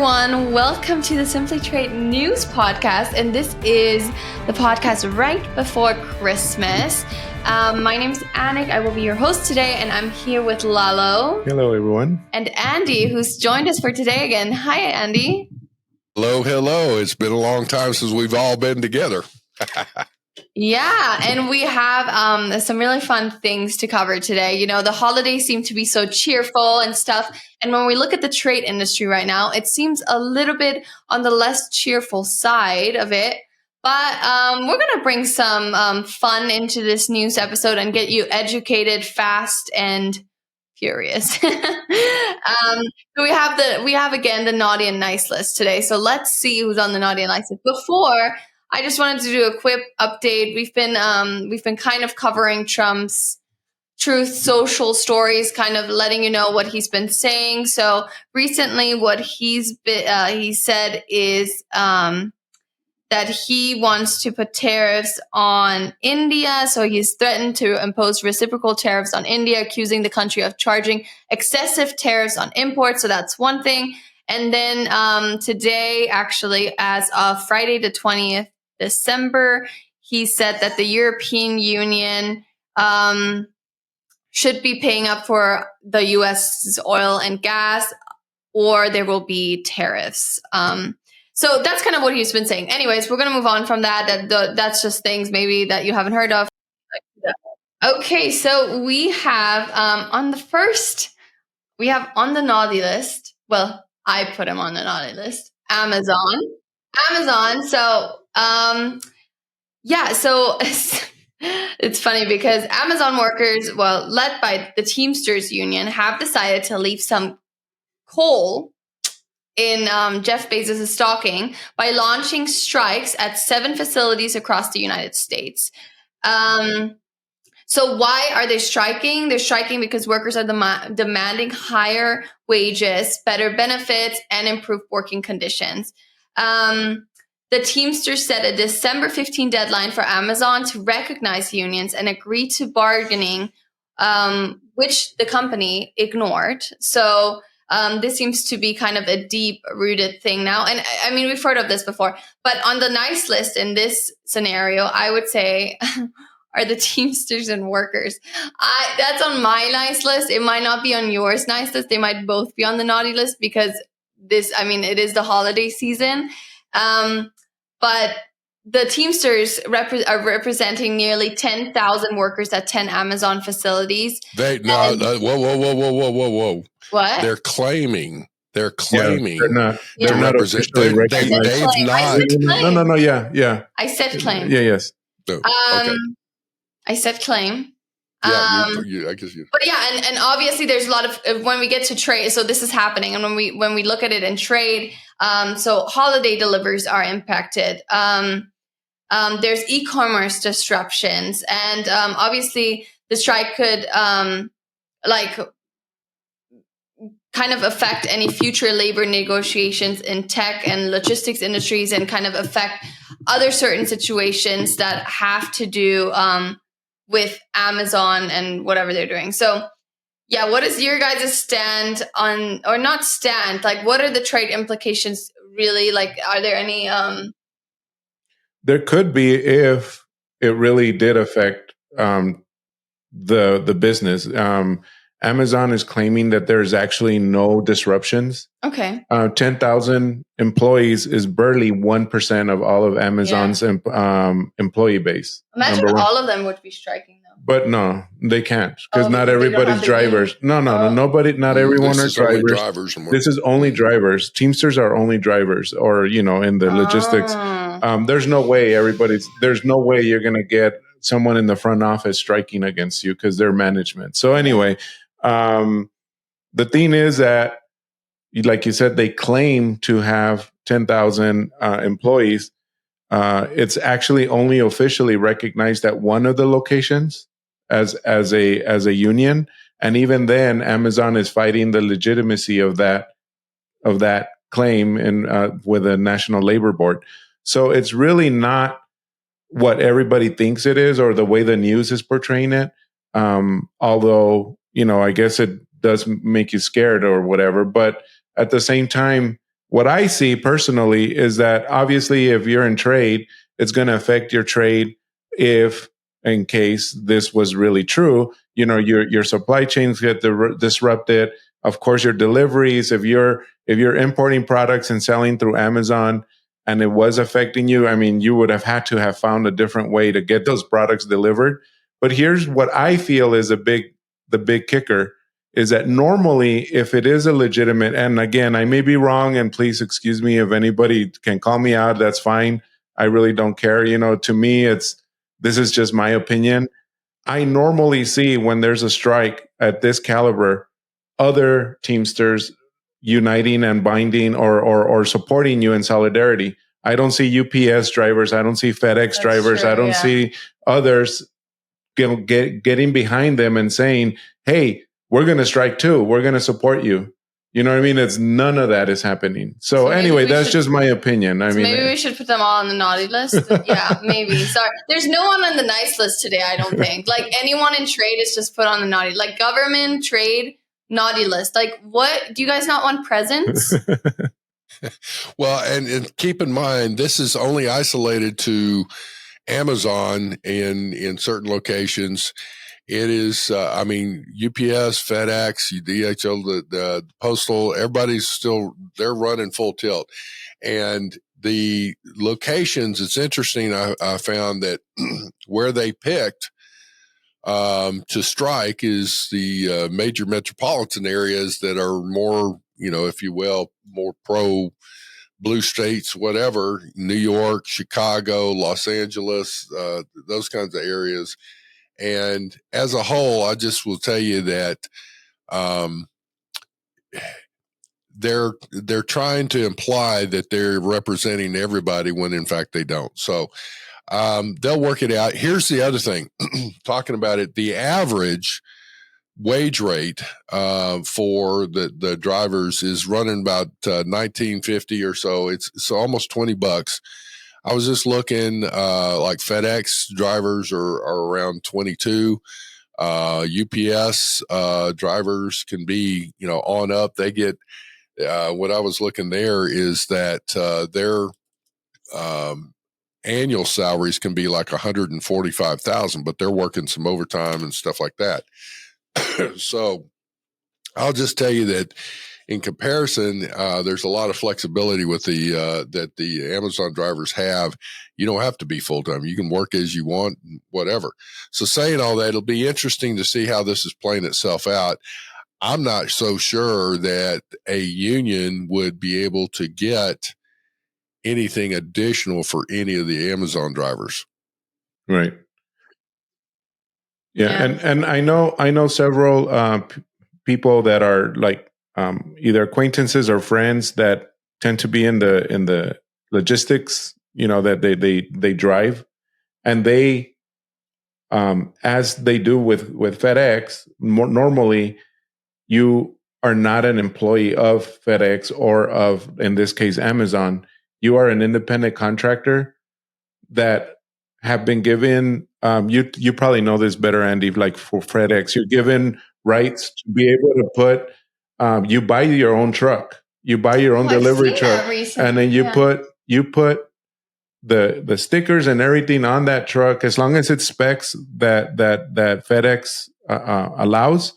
everyone. Welcome to the SimplyTrade News Podcast. And this is the podcast right before Christmas. My name's Anik. I will be your host today, and I'm here with Lalo. Hello, everyone. And Andy, who's joined us for today again. Hi, Andy. Hello. It's been a long time since we've all been together. Yeah, and we have some really fun things to cover today. You know, the holidays seem to be so cheerful and stuff. And when we look at the trade industry right now, it seems a little bit on the less cheerful side of it. But we're going to bring some fun into this news episode and get you educated fast and furious. So we have again the naughty and nice list today. So let's see who's on the naughty and nice list. Before, I just wanted to do a quick update. We've been kind of covering Trump's Truth Social stories, kind of letting you know what he's been saying. So recently, what he said is that he wants to put tariffs on India. So he's threatened to impose reciprocal tariffs on India, accusing the country of charging excessive tariffs on imports. So that's one thing. And then today, actually, as of Friday the 20th December, he said that the European Union should be paying up for the U.S.'s oil and gas, or there will be tariffs. So that's kind of what he's been saying. Anyways, we're going to move on from that. That's just things maybe that you haven't heard of. Okay, so we have on the naughty list. Well, I put him on the naughty list. Amazon. So, so it's funny because Amazon workers, led by the Teamsters Union, have decided to leave some coal in Jeff Bezos' stocking by launching strikes at 7 facilities across the United States. So why are they striking? They're striking because workers are demanding higher wages, better benefits, and improved working conditions. The Teamsters set a December 15 deadline for Amazon to recognize unions and agree to bargaining, which the company ignored. So this seems to be kind of a deep-rooted thing now. And I mean, we've heard of this before. But on the nice list in this scenario, I would say are the Teamsters and workers. That's on my nice list. It might not be on yours nice list. They might both be on the naughty list because it is the holiday season. But the Teamsters are representing nearly 10,000 workers at 10 Amazon facilities. Whoa. What? They're claiming. Yeah, they're not officially they've recognized. not. No. Yeah. I said claim. Yeah. Yes. No, okay. I said claim. Yeah, I guess you. But yeah, and obviously there's a lot of when we get to trade. So this is happening, and when we look at it in trade, so holiday deliveries are impacted. There's e-commerce disruptions, and obviously the strike could kind of affect any future labor negotiations in tech and logistics industries, and kind of affect other certain situations that have to do with Amazon and whatever they're doing. So, yeah, what is your guys' stand on, or not stand, like what are the trade implications really? Like, are there any? There could be if it really did affect the business. Amazon is claiming that there's actually no disruptions. Okay. 10,000 employees is barely 1% of all of Amazon's employee base. Imagine all of them would be striking though. But no, they can't because not everybody's drivers. No. Not everyone are drivers. This is only drivers. Teamsters are only drivers, or in the logistics. There's no way you're going to get someone in the front office striking against you because they're management. So anyway, the thing is that, like you said, they claim to have 10,000 employees. It's actually only officially recognized at one of the locations as a union, and even then, Amazon is fighting the legitimacy of that claim with the National Labor Board. So it's really not what everybody thinks it is, or the way the news is portraying it. Although, I guess it does make you scared or whatever. But at the same time, what I see personally is that obviously if you're in trade, it's going to affect your trade if, in case this was really true, your supply chains get disrupted. Of course, your deliveries, if you're importing products and selling through Amazon and it was affecting you, I mean, you would have had to have found a different way to get those products delivered. But here's what I feel is the big kicker is that normally if it is a legitimate, and again, I may be wrong, and please excuse me if anybody can call me out, that's fine. I really don't care. To me, this is just my opinion. I normally see when there's a strike at this caliber, other Teamsters uniting and binding or supporting you in solidarity. I don't see UPS drivers. I don't see FedEx drivers. True, I don't see others getting behind them and saying, hey, we're going to strike too. We're going to support you. You know what I mean? It's none of that is happening. So anyway, that's just my opinion. I mean, maybe we should put them all on the naughty list. Yeah, maybe. Sorry. There's no one on the nice list today, I don't think. Like anyone in trade is just put on the naughty, like government, trade, naughty list. Like what? Do you guys not want presents? Well, and keep in mind, this is only isolated to Amazon in certain locations. It is, UPS, FedEx, DHL, the postal, everybody's they're running full tilt. And the locations, it's interesting. I found that where they picked to strike is the major metropolitan areas that are more, if you will, more pro blue states, whatever, New York, Chicago, Los Angeles, those kinds of areas. And as a whole, I just will tell you that they're trying to imply that they're representing everybody when in fact they don't. So they'll work it out. Here's the other thing, talking about it, the average wage rate for the drivers is running about $19.50 or so. It's almost $20. I was just looking, like FedEx drivers are around 22. UPS drivers can be, on up. They get, what I was looking there is that their annual salaries can be like $145,000, but they're working some overtime and stuff like that. So I'll just tell you that in comparison, there's a lot of flexibility with that the Amazon drivers have. You don't have to be full-time. You can work as you want, whatever. So saying all that, it'll be interesting to see how this is playing itself out. I'm not so sure that a union would be able to get anything additional for any of the Amazon drivers. Right. Yeah. And I know several people that are like, either acquaintances or friends that tend to be in the logistics, that they drive, and they, as they do with FedEx, normally you are not an employee of FedEx or of, in this case, Amazon. You are an independent contractor that have been given, you probably know this better, Andy, like for FedEx, you're given rights to be able to put, you buy your own truck, you buy your own delivery truck, and then you put the stickers and everything on that truck, as long as it specs that FedEx allows.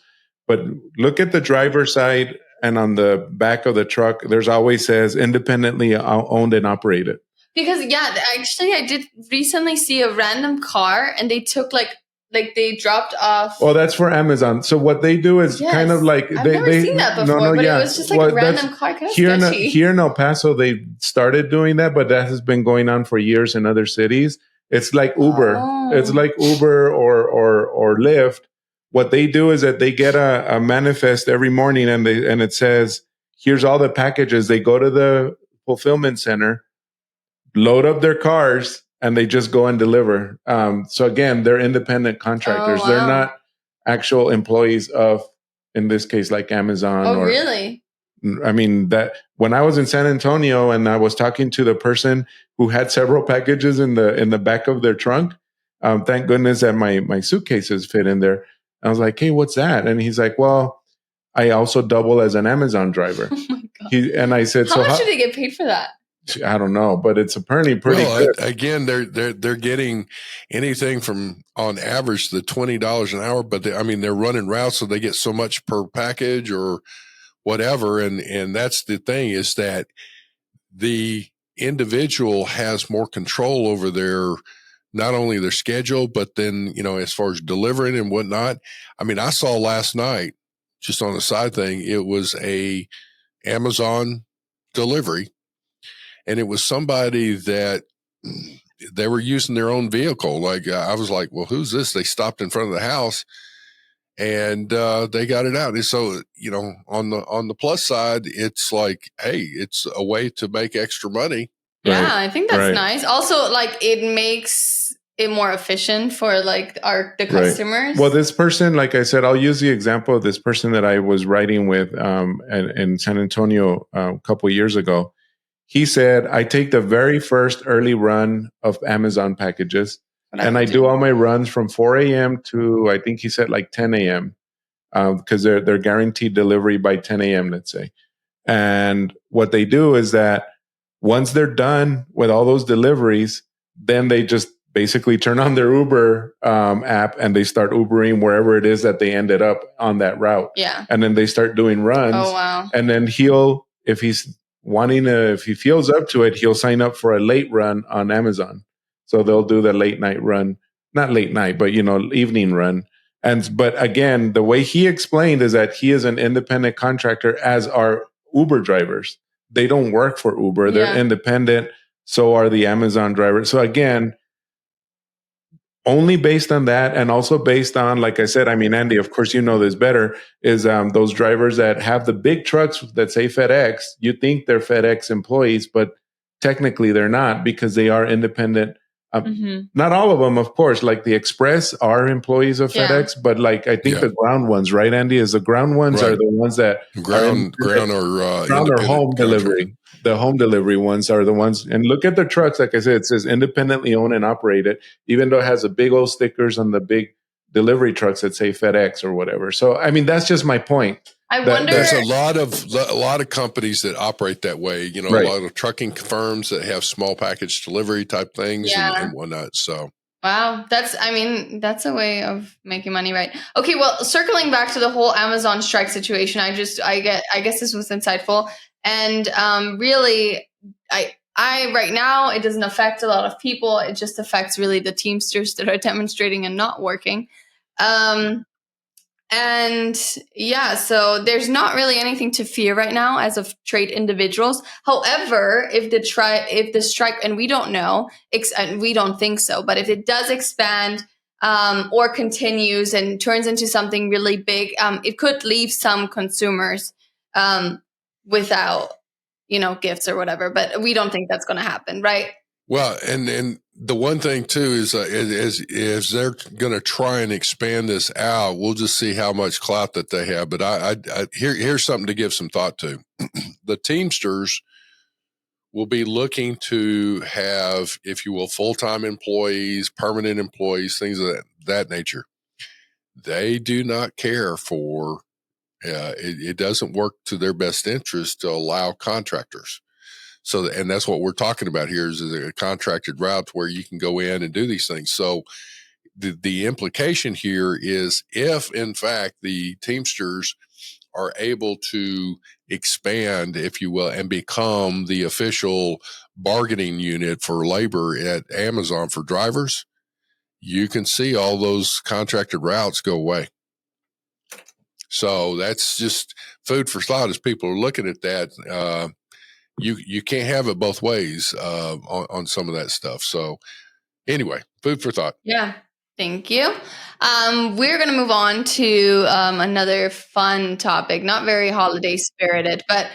But look at the driver's side, and on the back of the truck, there's always says independently owned and operated. Because actually, I did recently see a random car, and they took like they dropped off. Well, that's for Amazon. So what they do is kind of like I've never seen that before, but it was just like a random car. Kind of sketchy. Here in El Paso, they started doing that, but that has been going on for years in other cities. It's like Uber. Oh. It's like Uber or Lyft. What they do is that they get a manifest every morning, and it says, "Here's all the packages." They go to the fulfillment center, load up their cars, and they just go and deliver. So again, they're independent contractors. Oh, wow. They're not actual employees of, in this case, like Amazon. Oh, really? I mean, that when I was in San Antonio and I was talking to the person who had several packages in the back of their trunk, thank goodness that my suitcases fit in there. I was like, "Hey, what's that?" And he's like, "Well, I also double as an Amazon driver." Oh my And I said, how much do they get paid for that? I don't know, but it's apparently pretty good. Again, they're getting anything from on average the $20 an hour, but they're running routes, so they get so much per package or whatever. And that's the thing, is that the individual has more control over not only their schedule, but then, as far as delivering and whatnot. I saw last night, just on a side thing, it was a Amazon delivery. And it was somebody that they were using their own vehicle. Like, I was like, well, who's this? They stopped in front of the house and they got it out. And so, on the plus side, it's like, hey, it's a way to make extra money. Yeah, right. I think that's nice. Also, like, it makes it more efficient for like the customers. Right. Well, this person, like I said, I'll use the example of this person that I was riding with in San Antonio a couple of years ago. He said, I take the very first early run of Amazon packages and I do all my runs from 4 a.m. to, I think he said like 10 a.m. Because they're guaranteed delivery by 10 a.m., let's say. And what they do is that once they're done with all those deliveries, then they just basically turn on their Uber app and they start Ubering wherever it is that they ended up on that route. Yeah. And then they start doing runs. Oh, wow. And then if he feels up to it, he'll sign up for a late run on Amazon. So they'll do the late night run, not late night, but evening run. But again, the way he explained is that he is an independent contractor, as are Uber drivers. They don't work for Uber. They're independent. So are the Amazon drivers. So again, only based on that, and also based on, like I said, Andy, of course, you know this better, is those drivers that have the big trucks that say FedEx. You think they're FedEx employees, but technically they're not, because they are independent. Not all of them, of course. Like the Express are employees of FedEx, but like I think the ground ones, right, Andy? Is the ground ones are the ones that ground or home delivery. The home delivery ones are the ones, and look at the trucks. Like I said, it says independently owned and operated, even though it has the big old stickers on the big delivery trucks that say FedEx or whatever. So, that's just my point. I wonder. There's a lot of companies that operate that way. A lot of trucking firms that have small package delivery type things and whatnot. So. Wow, that's a way of making money, right? Okay, well, circling back to the whole Amazon strike situation, I guess this was insightful. And really, I right now, it doesn't affect a lot of people. It just affects really the Teamsters that are demonstrating and not working. So there's not really anything to fear right now as of trade individuals. However, if the strike, and we don't know, and we don't think so, but if it does expand or continues and turns into something really big, it could leave some consumers without, gifts or whatever. But we don't think that's going to happen, right? Well, and the one thing too is they're going to try and expand this out. We'll just see how much clout that they have. But here's something to give some thought to. The Teamsters will be looking to have, if you will, full-time employees, permanent employees, things of that nature. They do not care for. It doesn't work to their best interest to allow contractors. So, and that's what we're talking about here is a contracted route where you can go in and do these things. So the implication here is if, in fact, the Teamsters are able to expand, if you will, and become the official bargaining unit for labor at Amazon for drivers, you can see all those contracted routes go away. So that's just food for thought as people are looking at that. You can't have it both ways on some of that stuff. So anyway, food for thought. Yeah, thank you. We're going to move on to another fun topic, not very holiday spirited, but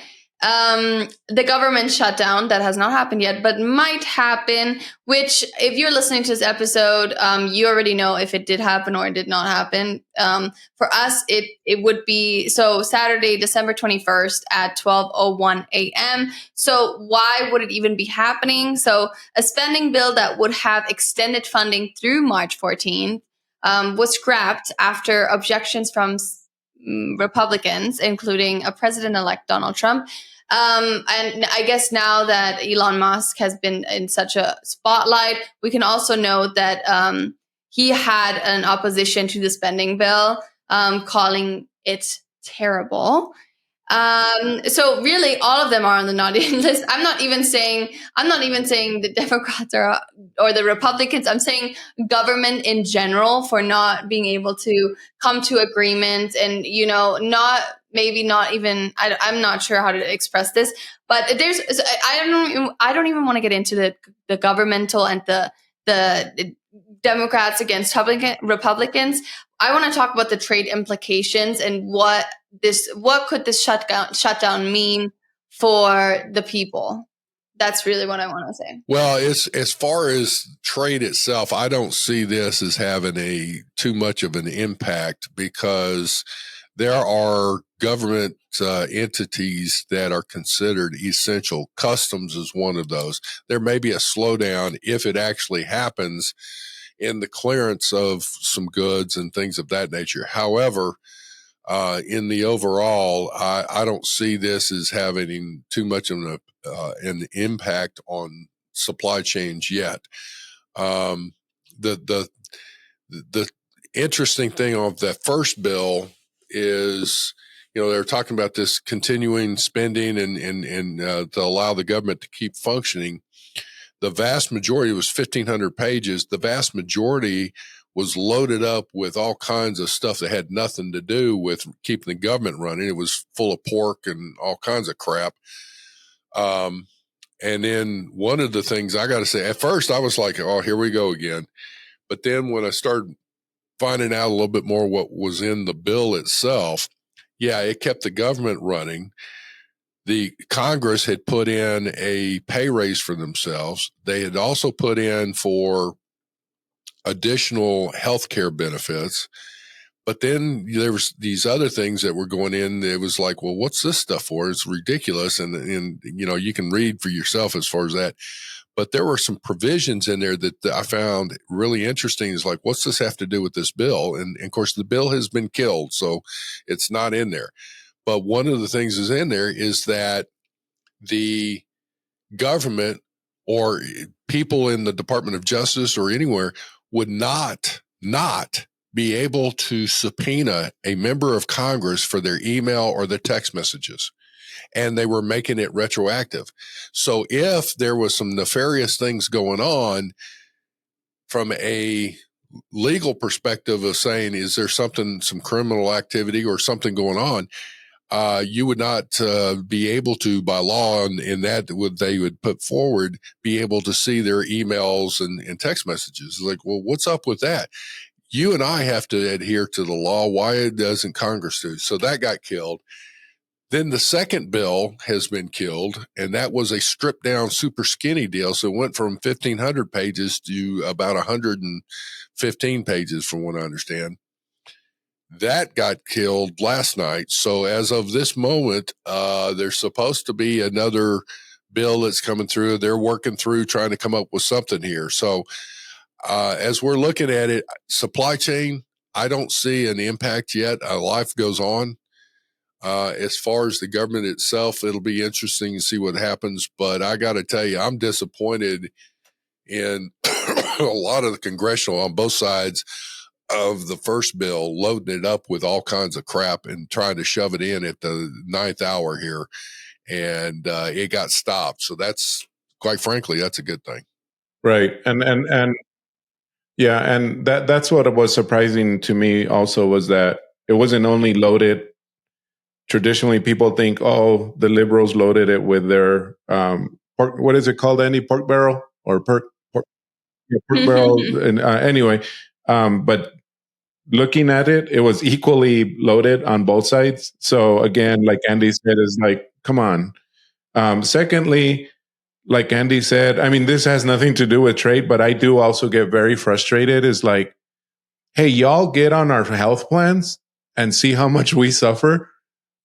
the government shutdown that has not happened yet, but might happen, which if you're listening to this episode, you already know if it did happen or it did not happen. For us, it would be, so Saturday, December 21st at 12:01 a.m. So why would it even be happening? So a spending bill that would have extended funding through March 14th was scrapped after objections from Republicans, including President-elect Donald Trump. And I guess now that Elon Musk has been in such a spotlight, we can also note that he had an opposition to the spending bill, calling it terrible. So really, all of them are on the naughty list. I'm not even saying the Democrats or the Republicans. I'm saying government in general for not being able to come to agreement, and not even. I'm not sure how to express this, but I don't even want to get into the governmental and the Democrats against Republicans. I want to talk about the trade implications and what could this shutdown mean for the people. That's really what I want to say. Well, as far as trade itself, I don't see this as having too much of an impact, because there are government entities that are considered essential. Customs is one of those. There may be a slowdown if it actually happens in the clearance of some goods and things of that nature. However, in the overall, I don't see this as having too much of an impact on supply chains yet. The interesting thing of that first bill is, they're talking about this continuing spending and to allow the government to keep functioning. The vast majority was 1,500 pages. The vast majority was loaded up with all kinds of stuff that had nothing to do with keeping the government running. It was full of pork and all kinds of crap. And then one of the things I got to say, at first I was like, oh, here we go again. But then when I started finding out a little bit more what was in the bill itself, yeah, it kept the government running. The Congress had put in a pay raise for themselves. They had also put in for additional health care benefits. But then there was these other things that were going in. It was like, well, what's this stuff for? It's ridiculous. And you can read for yourself as far as that. But there were some provisions in there that I found really interesting. Is like, what's this have to do with this bill? And of course, the bill has been killed, so it's not in there. But one of the things is in there is that the government or people in the Department of Justice or anywhere would not be able to subpoena a member of Congress for their email or their text messages. And they were making it retroactive. So if there was some nefarious things going on from a legal perspective of saying, is there some criminal activity or something going on, you would not be able to, by law, and that they would put forward, be able to see their emails and text messages. Like, well, what's up with that? You and I have to adhere to the law. Why doesn't Congress do? So that got killed. Then the second bill has been killed, and that was a stripped down, super skinny deal. So it went from 1,500 pages to about 115 pages, from what I understand. That got killed last night. So as of this moment, there's supposed to be another bill that's coming through. They're working through trying to come up with something here. So as we're looking at it, supply chain, I don't see an impact yet. Life goes on. As far as the government itself, it'll be interesting to see what happens. But I got to tell you, I'm disappointed in a lot of the congressional on both sides of the first bill, loading it up with all kinds of crap and trying to shove it in at the 9th hour here. And it got stopped. So that's, quite frankly, that's a good thing. Right. And yeah, and that's what was surprising to me also, was that it wasn't only loaded. Traditionally, people think, oh, the liberals loaded it with their pork, what is it called, Andy? Pork barrel or pork barrel? And anyway, but looking at it, it was equally loaded on both sides. So again, like Andy said, is like, come on. Secondly, like Andy said, I mean, this has nothing to do with trade, but I do also get very frustrated. Is like, hey, y'all get on our health plans and see how much we suffer,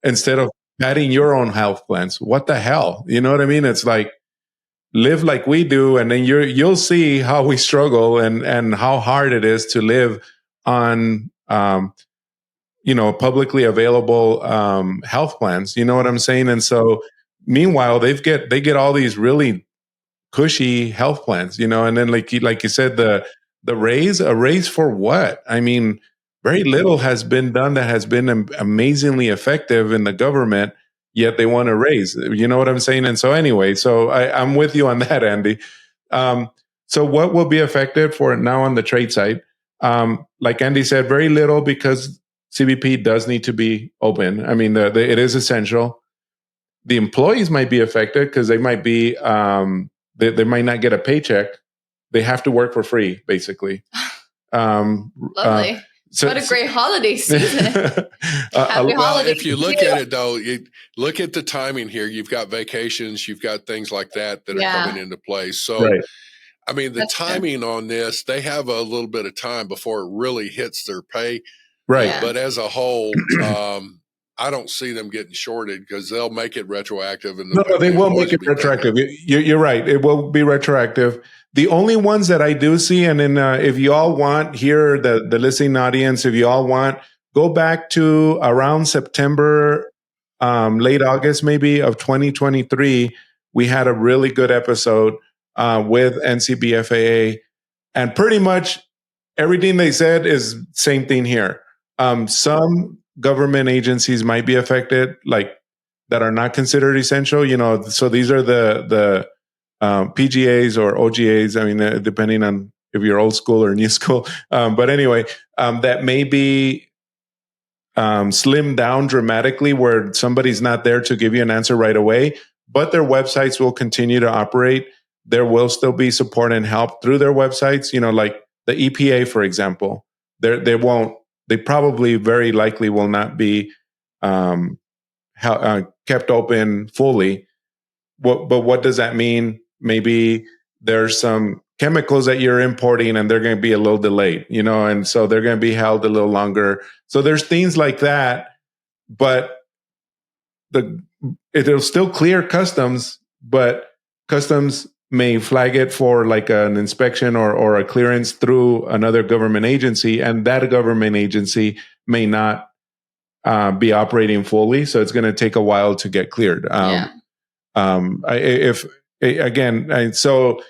instead of padding your own health plans. What the hell? You know what I mean? It's like, live like we do, and then you'll see how we struggle and how hard it is to live on publicly available health plans. You know what I'm saying? And so meanwhile, they get all these really cushy health plans, and then like you said, a raise for what? I mean, very little has been done that has been amazingly effective in the government, yet they want to raise. You know what I'm saying? And so anyway, I'm with you on that, Andy. So what will be affected for now on the trade side? Like Andy said, very little, because CBP does need to be open. I mean, it is essential. The employees might be affected because they might be they might not get a paycheck. They have to work for free, basically. Lovely. What a great holiday season. Happy holiday. If you look at it, though, look at the timing here. You've got vacations, you've got things like that are coming into place. So, right. I mean, the timing on this, they have a little bit of time before it really hits their pay. Right. But as a whole, I don't see them getting shorted because they'll make it retroactive. And they will make it retroactive. You're right. It will be retroactive. The only ones that I do see, and then if you all want, here, the listening audience, if you all want, go back to around September, late August maybe of 2023. We had a really good episode with NCBFAA, and pretty much everything they said is same thing here. Some government agencies might be affected, like that are not considered essential. So these are the PGAs or OGAs. I mean, depending on if you're old school or new school. But anyway, that may be slimmed down dramatically, where somebody's not there to give you an answer right away, but their websites will continue to operate. There will still be support and help through their websites. Like the EPA, for example, they probably very likely will not be kept open fully. But what does that mean? Maybe there's some chemicals that you're importing and they're going to be a little delayed, and so they're going to be held a little longer. So there's things like that, but it'll still clear customs, but customs may flag it for like an inspection or a clearance through another government agency, and that government agency may not be operating fully. So it's going to take a while to get cleared. So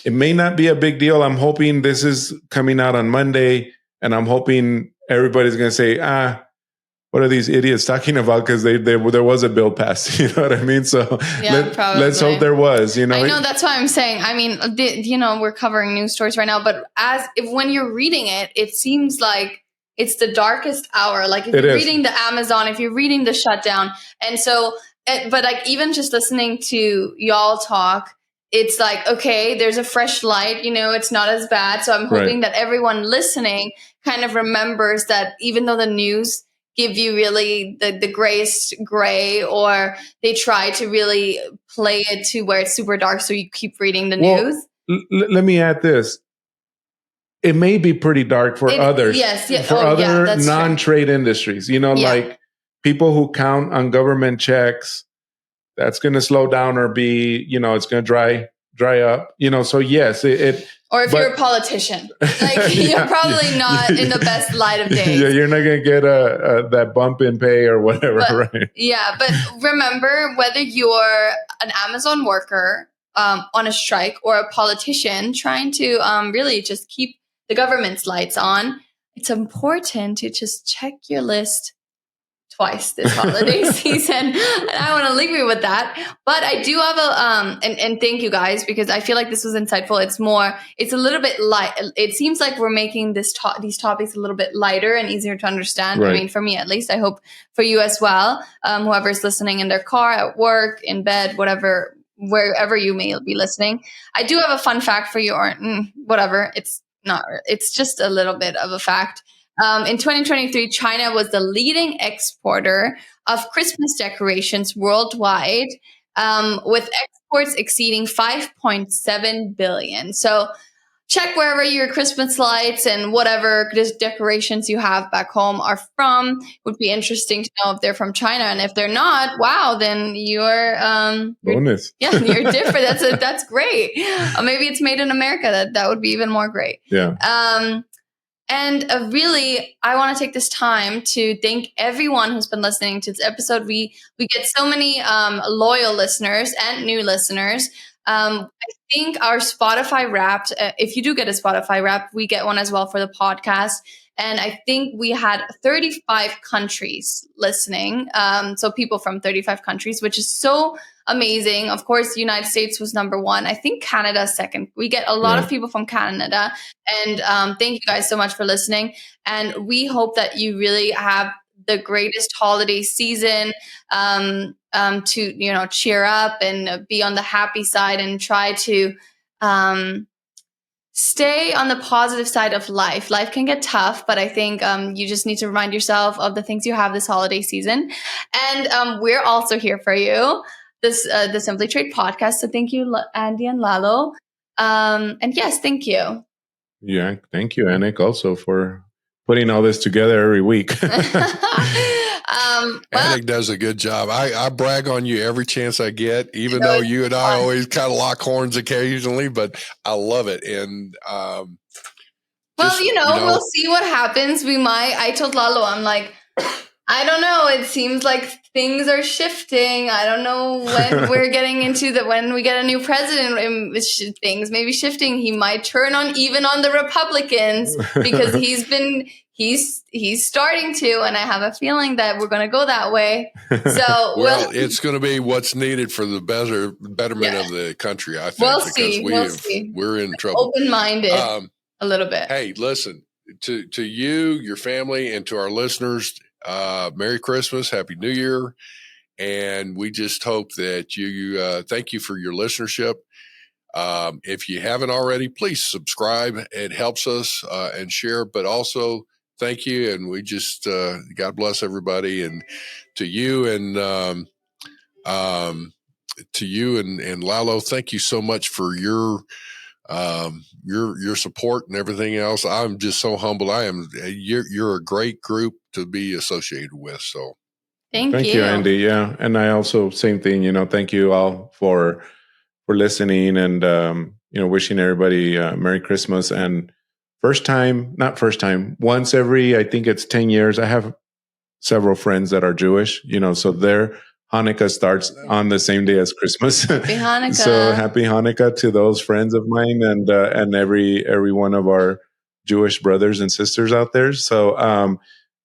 it may not be a big deal. I'm hoping this is coming out on Monday, and I'm hoping everybody's going to say, what are these idiots talking about? Because there was a bill passed. You know what I mean? So let's hope there was. I know, that's why I'm saying. I mean, we're covering news stories right now, but when you're reading it, it seems like it's the darkest hour. Like if you're reading the Amazon, if you're reading the shutdown, and so, but like even just listening to y'all talk, it's like, okay, there's a fresh light. It's not as bad. So I'm hoping that everyone listening kind of remembers that even though the news give you really the grayest gray, or they try to really play it to where it's super dark, so you keep reading the news. Let me add this. It may be pretty dark for others. Yes. For other non-trade industries, like people who count on government checks, that's going to slow down or be, it's going to dry up, so yes, or if you're a politician, like you're probably not in the best light of days. Yeah, you're not going to get that bump in pay or whatever, right? Yeah, but remember, whether you're an Amazon worker on a strike or a politician trying to really just keep the government's lights on, it's important to just check your list twice this holiday season. And I want to leave you with that. But I do have and thank you guys, because I feel like this was insightful. It's a little bit light. It seems like we're making these topics a little bit lighter and easier to understand. Right. I mean, for me at least, I hope for you as well. Whoever's listening in their car, at work, in bed, whatever, wherever you may be listening. I do have a fun fact for you, or whatever. It's just a little bit of a fact. In 2023, China was the leading exporter of Christmas decorations worldwide, with exports exceeding 5.7 billion. So check wherever your Christmas lights and whatever decorations you have back home are from. Would be interesting to know if they're from China. And if they're not, wow, then you're bonus. You're different. That's great. Maybe it's made in America. That would be even more great. Yeah. And really, I want to take this time to thank everyone who's been listening to this episode. We get so many loyal listeners and new listeners. I think our Spotify Wrapped, if you do get a Spotify Wrapped, we get one as well for the podcast. And I think we had 35 countries listening. So people from 35 countries, which is so amazing. Of course, the United States was number one. I think Canada second. We get a lot of people from Canada. And thank you guys so much for listening. And we hope that you really have the greatest holiday season to, cheer up and be on the happy side and try to stay on the positive side of life. Life can get tough, but I think you just need to remind yourself of the things you have this holiday season. And we're also here for you, the SimplyTrade podcast. So thank you, Andy and Lalo. And yes, thank you. Yeah, thank you, Anik, also for putting all this together every week. Anik does a good job. I brag on you every chance I get, even though you and I always kind of lock horns occasionally, but I love it. And we'll see what happens. I told Lalo, I'm like, I don't know. It seems like things are shifting. I don't know when we're getting into when we get a new president, things may be shifting. He might turn even on the Republicans because he's starting to, and I have a feeling that we're going to go that way. So it's going to be what's needed for the betterment of the country. I think we'll see. We're in trouble. Open-minded a little bit. Hey, listen to you, your family, and to our listeners. Merry Christmas, Happy New Year, and we just hope that you thank you for your listenership. If you haven't already, please subscribe. It helps us and share, but also thank you, and we just God bless everybody, and to you and Lalo, thank you so much for your support and everything else. I'm just so humbled. You're a great group to be associated with. So thank you, Andy. Yeah. And I also, same thing, thank you all for listening and, wishing everybody Merry Christmas. And once every, I think it's 10 years, I have several friends that are Jewish, so their Hanukkah starts on the same day as Christmas. Happy Hanukkah. So happy Hanukkah to those friends of mine and every one of our Jewish brothers and sisters out there. So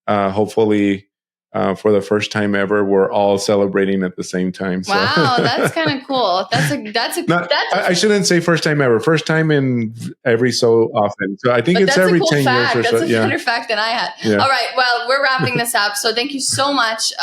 hopefully for the first time ever, we're all celebrating at the same time. So. Wow, that's kind of cool. I shouldn't say first time ever. First time in every so often. So I think it's every 10 years or so. That's a better fact than I had. Yeah. All right. Well, we're wrapping this up. So thank you so much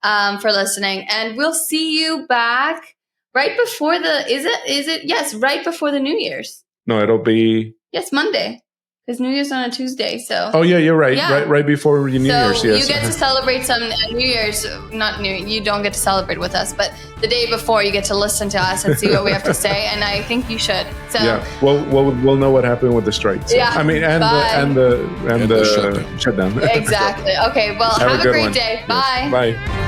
for listening, and we'll see you back right before right before the New Year's. No, it'll be Monday, because New Year's on a Tuesday. So you're right. Yeah. Right before New Year's. Yes, you get to celebrate some New Year's. You don't get to celebrate with us, but the day before you get to listen to us and see what we have to say. And I think you should. So yeah, we'll know what happened with the strikes. So. Yeah, I mean, and the shutdown. Exactly. Okay. Well, have a great day. Bye. Bye.